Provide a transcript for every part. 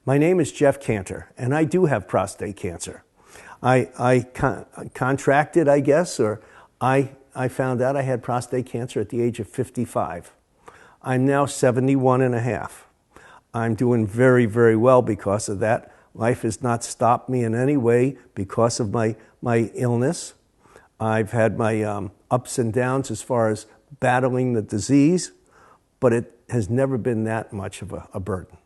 My name is Jeff Cantor, and I do have prostate cancer. I contracted, I guess, or I found out I had prostate cancer at the age of 55. I'm now 71 and a half. I'm doing very, very well because of that. Life has not stopped me in any way because of my illness. I've had my ups and downs as far as battling the disease, but it has never been that much of a burden.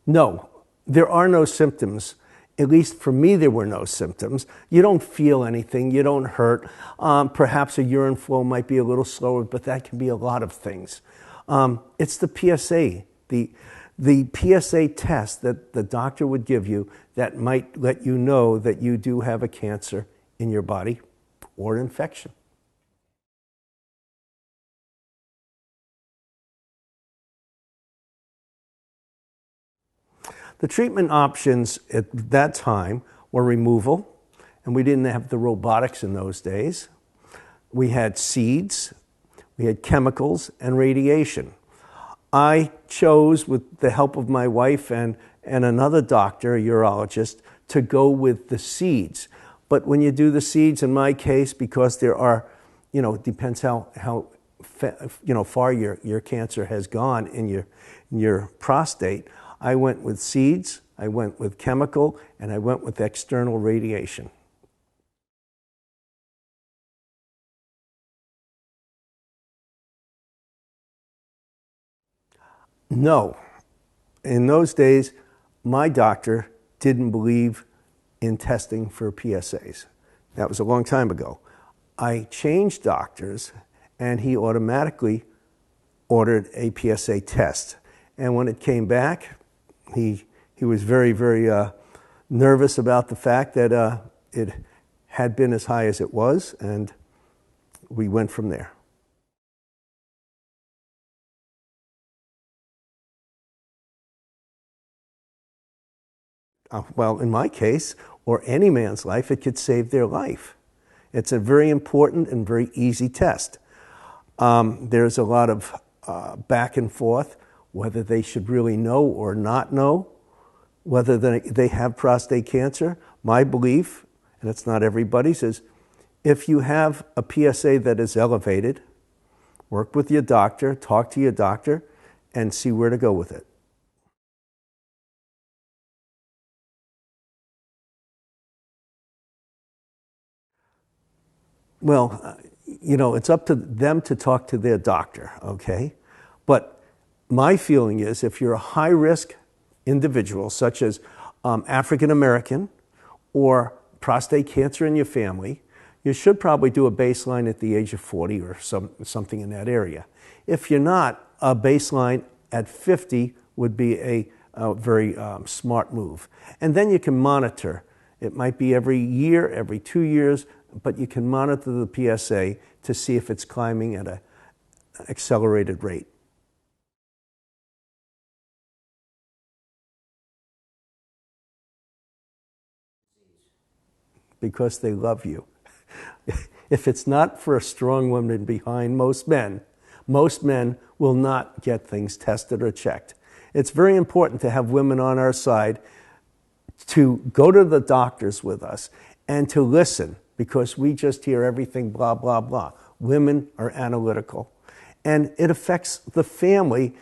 No, there are no symptoms. At least for me, there were no symptoms. You don't feel anything. You don't hurt. Perhaps a urine flow might be a little slower, but that can be a lot of things. It's the PSA, the PSA test that the doctor would give you that might let you know that you do have a cancer in your body or an infection. The treatment options at that time were removal, and we didn't have the robotics in those days. We had seeds, we had chemicals, and radiation. I chose, with the help of my wife and another doctor, a urologist, to go with the seeds. But when you do the seeds, in my case, because there are, it depends how far your cancer has gone in your prostate, I went with seeds, I went with chemical, and I went with external radiation. No. In those days, my doctor didn't believe in testing for PSAs. That was a long time ago. I changed doctors, and he automatically ordered a PSA test. And when it came back, he was very, very nervous about the fact that it had been as high as it was, and we went from there. Well, in my case, or any man's life, it could save their life. It's a very important and very easy test. There's a lot of back and forth whether they should really know or not know whether they have prostate cancer. My belief, and it's not everybody's, is if you have a PSA that is elevated, work with your doctor, talk to your doctor, and see where to go with it. Well, it's up to them to talk to their doctor, okay? But my feeling is if you're a high-risk individual, such as African American or prostate cancer in your family, you should probably do a baseline at the age of 40 or something in that area. If you're not, a baseline at 50 would be a very smart move. And then you can monitor. It might be every year, every 2 years, but you can monitor the PSA to see if it's climbing at an accelerated rate. Because they love you. If it's not for a strong woman behind most men will not get things tested or checked. It's very important to have women on our side to go to the doctors with us and to listen, because we just hear everything blah, blah, blah. Women are analytical. And it affects the family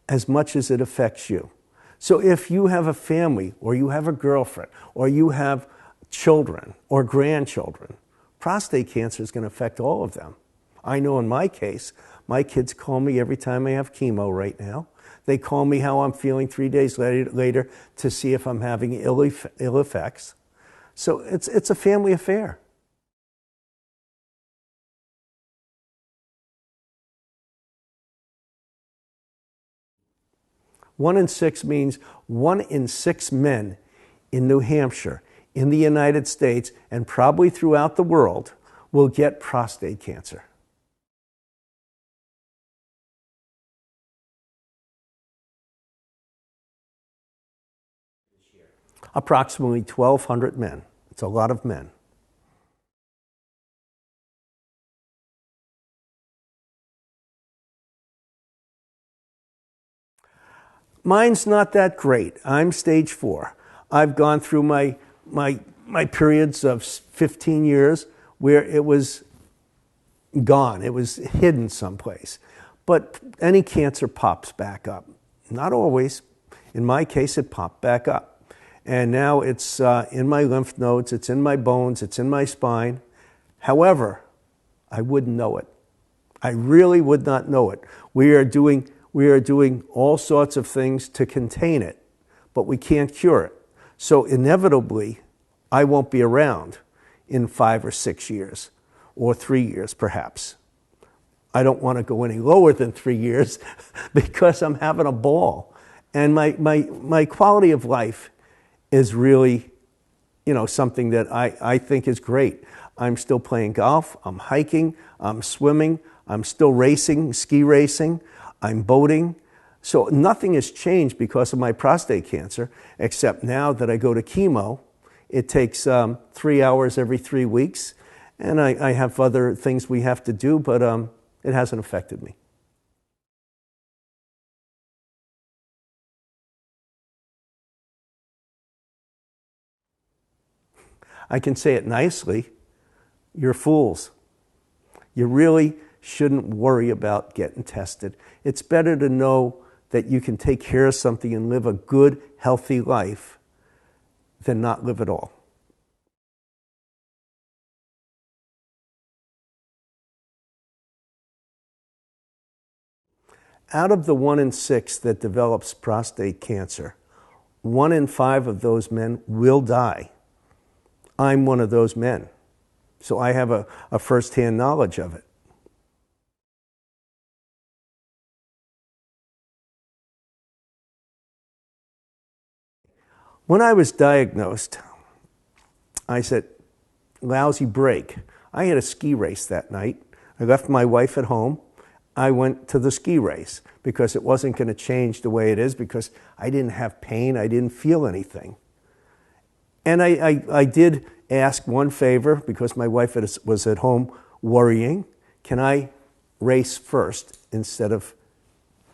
as much as it affects you. So if you have a family, or you have a girlfriend, or you have children or grandchildren, prostate cancer is going to affect all of them. I know in my case, my kids call me every time I have chemo right now. They call me how I'm feeling 3 days later to see if I'm having ill effects. So it's a family affair. One in 6 means 1 in 6 men in New Hampshire, in the United States, and probably throughout the world, will get prostate cancer. Approximately 1,200 men. It's a lot of men. Mine's not that great. I'm stage 4. I've gone through my periods of 15 years where it was gone. It was hidden someplace. But any cancer pops back up. Not always. In my case, it popped back up. And now it's in my lymph nodes, it's in my bones, it's in my spine. However, I wouldn't know it. I really would not know it. We are doing all sorts of things to contain it, but we can't cure it. So inevitably, I won't be around in 5 or 6 years, or 3 years perhaps. I don't want to go any lower than 3 years because I'm having a ball. And my quality of life is really, something that I think is great. I'm still playing golf, I'm hiking, I'm swimming, I'm still racing, ski racing, I'm boating. So nothing has changed because of my prostate cancer, except now that I go to chemo. It takes 3 hours every 3 weeks, and I have other things we have to do, but it hasn't affected me. I can say it nicely. You're fools. You really shouldn't worry about getting tested. It's better to know that you can take care of something and live a good, healthy life than not live at all. Out of the 1 in 6 that develops prostate cancer, 1 in 5 of those men will die. I'm one of those men. So I have a first-hand knowledge of it. When I was diagnosed, I said, lousy break. I had a ski race that night. I left my wife at home. I went to the ski race because it wasn't going to change the way it is because I didn't have pain. I didn't feel anything. And I did ask one favor because my wife was at home worrying. Can I race first instead of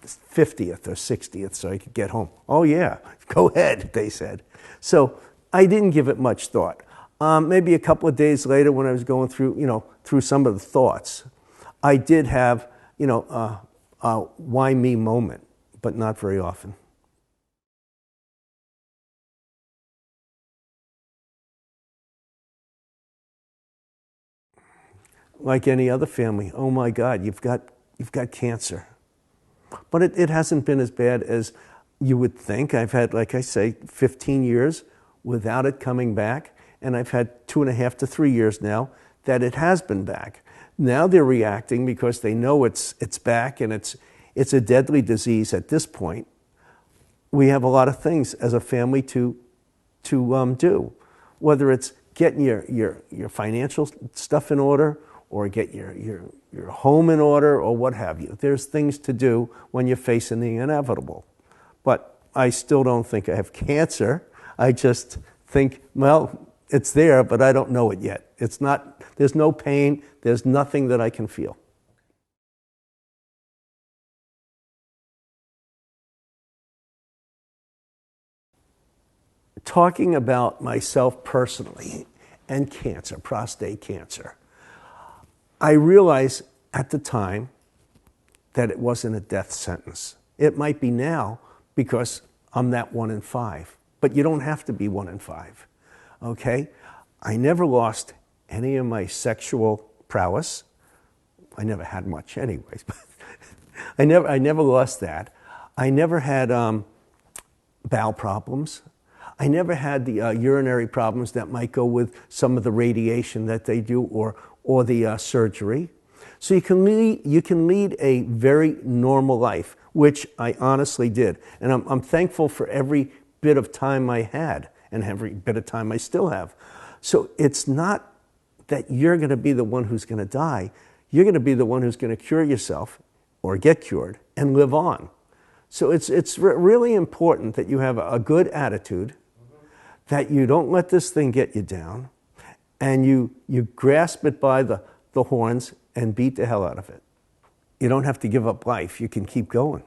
50th or 60th so I could get home? Oh yeah, go ahead, they said. So I didn't give it much thought. Maybe a couple of days later when I was going through, through some of the thoughts, I did have, a why me moment, but not very often. Like any other family, oh my God, you've got cancer. But it hasn't been as bad as you would think. I've had, like I say, 15 years without it coming back, and I've had 2.5 to 3 years now that it has been back. Now they're reacting because they know it's back and it's a deadly disease at this point. We have a lot of things as a family to do, whether it's getting your financial stuff in order or get your home in order or what have you. There's things to do when you're facing the inevitable. But I still don't think I have cancer. I just think, well, it's there, but I don't know it yet. It's not, there's no pain, there's nothing that I can feel. Talking about myself personally and cancer, prostate cancer, I realized at the time that it wasn't a death sentence. It might be now because I'm that 1 in 5, but you don't have to be 1 in 5, okay? I never lost any of my sexual prowess. I never had much anyways, but I never lost that. I never had bowel problems. I never had the urinary problems that might go with some of the radiation that they do or the surgery. So you can lead a very normal life, which I honestly did. And I'm thankful for every bit of time I had and every bit of time I still have. So it's not that you're going to be the one who's going to die. You're going to be the one who's going to cure yourself or get cured and live on. So it's really important that you have a good attitude, that you don't let this thing get you down, and you grasp it by the horns and beat the hell out of it. You don't have to give up life. You can keep going.